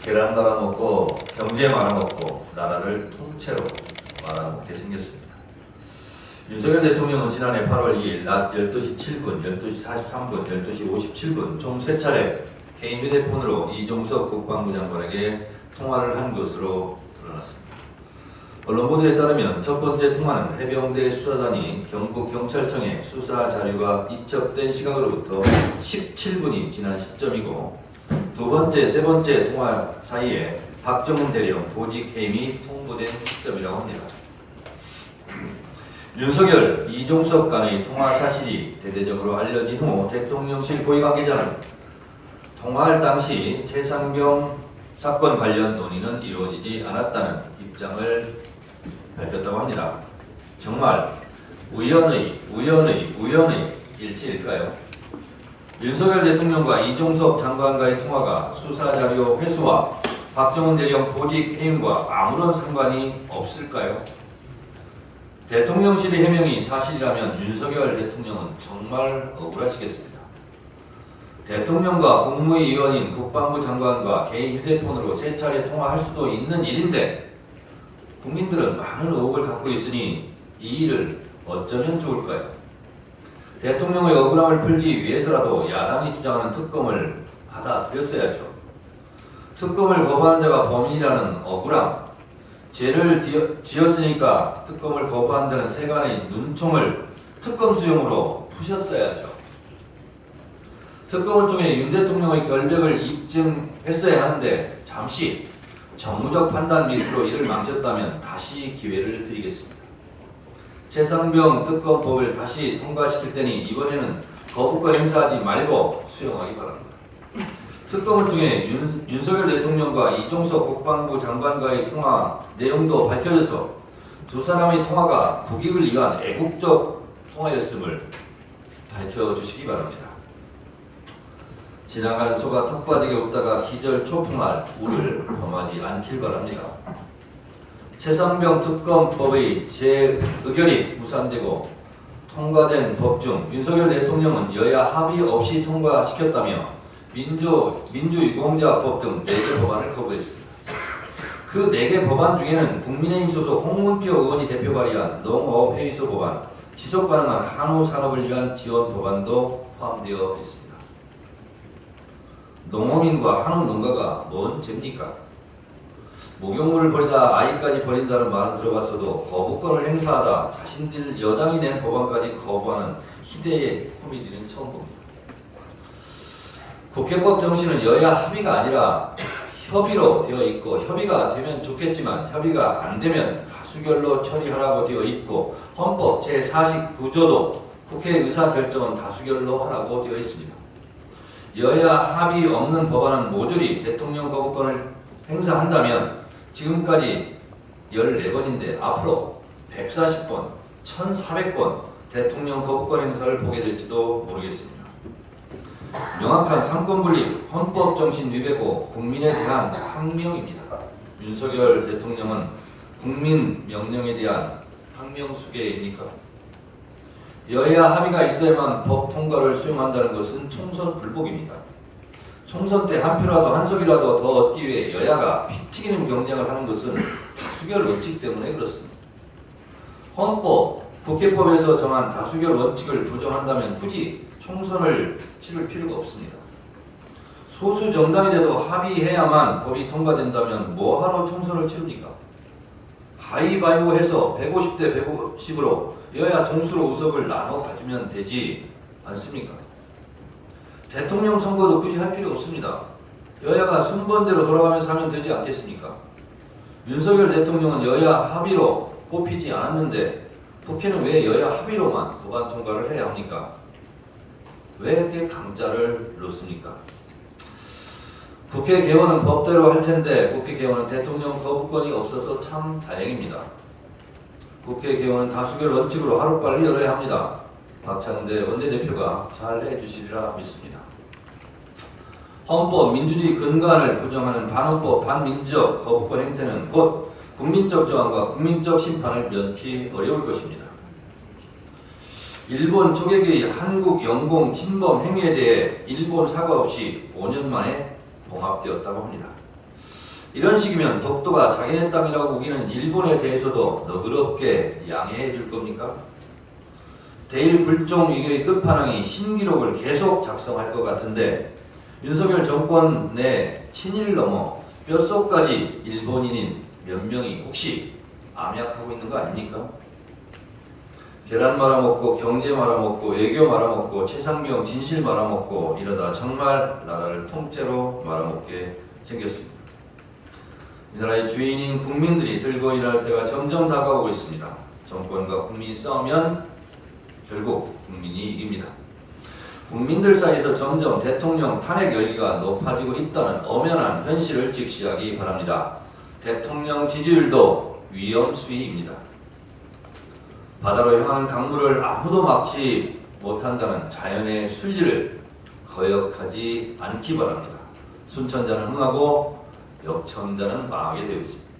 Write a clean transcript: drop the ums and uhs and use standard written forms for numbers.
계란 말아먹고 경제 말아먹고 나라를 통째로 말아먹게 생겼습니다. 윤석열 대통령은 지난해 8월 2일 낮 12시 7분, 12시 43분, 12시 57분 총 3차례 개인 휴대폰으로 이종석 국방부 장관에게 통화를 한 것으로 드러났습니다. 언론 보도에 따르면 첫 번째 통화는 해병대 수사단이 경북경찰청에 수사 자료가 입적된 시각으로부터 17분이 지난 시점이고 두 번째, 세 번째 통화 사이에 박정훈 대령 보직 해임이 통보된 시점이라고 합니다. 윤석열, 이종석 간의 통화 사실이 대대적으로 알려진 후 대통령실 고위 관계자는 통화할 당시 최상병 사건 관련 논의는 이루어지지 않았다는 입장을 밝혔다고 합니다. 정말 우연의 일치일까요? 윤석열 대통령과 이종석 장관과의 통화가 수사자료 회수와 박정훈 대령 보직 해임과 아무런 상관이 없을까요? 대통령실의 해명이 사실이라면 윤석열 대통령은 정말 억울하시겠습니다. 대통령과 국무위원인 국방부 장관과 개인 휴대폰으로 3차례 통화할 수도 있는 일인데 국민들은 많은 의혹을 갖고 있으니 이 일을 어쩌면 좋을까요? 대통령의 억울함을 풀기 위해서라도 야당이 주장하는 특검을 받아들였어야죠. 특검을 거부하는 자가 범인이라는 억울함, 죄를 지었으니까 특검을 거부한다는 세간의 눈총을 특검 수용으로 푸셨어야죠. 특검을 통해 윤 대통령의 결백을 입증했어야 하는데 잠시 정무적 판단 미스로 이를 망쳤다면 다시 기회를 드리겠습니다. 최상병 특검법을 다시 통과시킬 테니 이번에는 거부권 행사하지 말고 수용하기 바랍니다. 특검을 통해 윤석열 대통령과 이종석 국방부 장관과의 통화 내용도 밝혀져서 두 사람의 통화가 국익을 위한 애국적 통화였음을 밝혀주시기 바랍니다. 지나가는 소가 턱 빠지게 웃다가 기절 초풍할 우를 범하지 않길 바랍니다. 최상병 특검법의 제 의결이 무산되고 통과된 법 중 윤석열 대통령은 여야 합의 없이 통과시켰다며 민주유공자법 등 4개 법안을 거부했습니다. 그 4개 법안 중에는 국민의힘 소속 홍문표 의원이 대표 발의한 농업회의소 법안, 지속가능한 한우산업을 위한 지원 법안도 포함되어 있습니다. 농어민과 한우 농가가 뭔 죄입니까? 목욕물을 버리다 아이까지 버린다는 말은 들어봤어도 거부권을 행사하다 자신들 여당이 낸 법안까지 거부하는 희대의 코미디는 처음 봅니다. 국회법 정신은 여야 합의가 아니라 협의로 되어 있고 협의가 되면 좋겠지만 협의가 안 되면 다수결로 처리하라고 되어 있고 헌법 제49조도 국회 의사결정은 다수결로 하라고 되어 있습니다. 여야 합의 없는 법안은 모조리 대통령 거부권을 행사한다면 지금까지 14번인데 앞으로 140번, 1400번 대통령 거부권 행사를 보게 될지도 모르겠습니다. 명확한 삼권분립, 헌법 정신 위배고 국민에 대한 항명입니다. 윤석열 대통령은 국민 명령에 대한 항명수계입니까? 여야 합의가 있어야만 법 통과를 수용한다는 것은 총선 불복입니다. 총선 때 한 표라도 한 석이라도 더 얻기 위해 여야가 피 튀기는 경쟁을 하는 것은 다수결 원칙 때문에 그렇습니다. 헌법, 국회법에서 정한 다수결 원칙을 부정한다면 굳이 총선을 치를 필요가 없습니다. 소수 정당이 돼도 합의해야만 법이 통과된다면 뭐하러 총선을 치릅니까? 가위바위보 해서 150대 150으로 여야 동수로 의석을 나눠 가지면 되지 않습니까? 대통령 선거도 굳이 할 필요 없습니다. 여야가 순번대로 돌아가면서 하면 되지 않겠습니까? 윤석열 대통령은 여야 합의로 뽑히지 않았는데 국회는 왜 여야 합의로만 법안 통과를 해야 합니까? 왜 이렇게 강자를 놓습니까? 국회 개원은 법대로 할 텐데 국회 개원은 대통령 거부권이 없어서 참 다행입니다. 국회 개원은 다수결 원칙으로 하루빨리 열어야 합니다. 박찬대 원내대표가 잘 해주시리라 믿습니다. 헌법 민주주의 근간을 부정하는 반헌법 반민주적 거부권 행태는 곧 국민적 저항과 국민적 심판을 면치 어려울 것입니다. 일본 초계기의 한국 영공 침범 행위에 대해 일본 사과 없이 5년 만에 봉합되었다고 합니다. 이런 식이면 독도가 자기네 땅이라고 우기는 일본에 대해서도 너그럽게 양해해 줄 겁니까? 대일 불종 위기의 끝판왕이 신기록을 계속 작성할 것 같은데 윤석열 정권 내 친일 넘어 뼛속까지 일본인인 몇 명이 혹시 암약하고 있는 거 아닙니까? 계란 말아먹고 경제 말아먹고 외교 말아먹고 최상병 진실 말아먹고 이러다 정말 나라를 통째로 말아먹게 생겼습니다. 이 나라의 주인인 국민들이 들고 일어날 때가 점점 다가오고 있습니다. 정권과 국민이 싸우면 결국 국민이 이깁니다. 국민들 사이에서 점점 대통령 탄핵 열기가 높아지고 있다는 엄연한 현실을 직시하기 바랍니다. 대통령 지지율도 위험수위입니다. 바다로 향하는 강물을 아무도 막지 못한다는 자연의 순리를 거역하지 않기 바랍니다. 순천자는 흥하고 역천자는 망하게 되어 있습니다.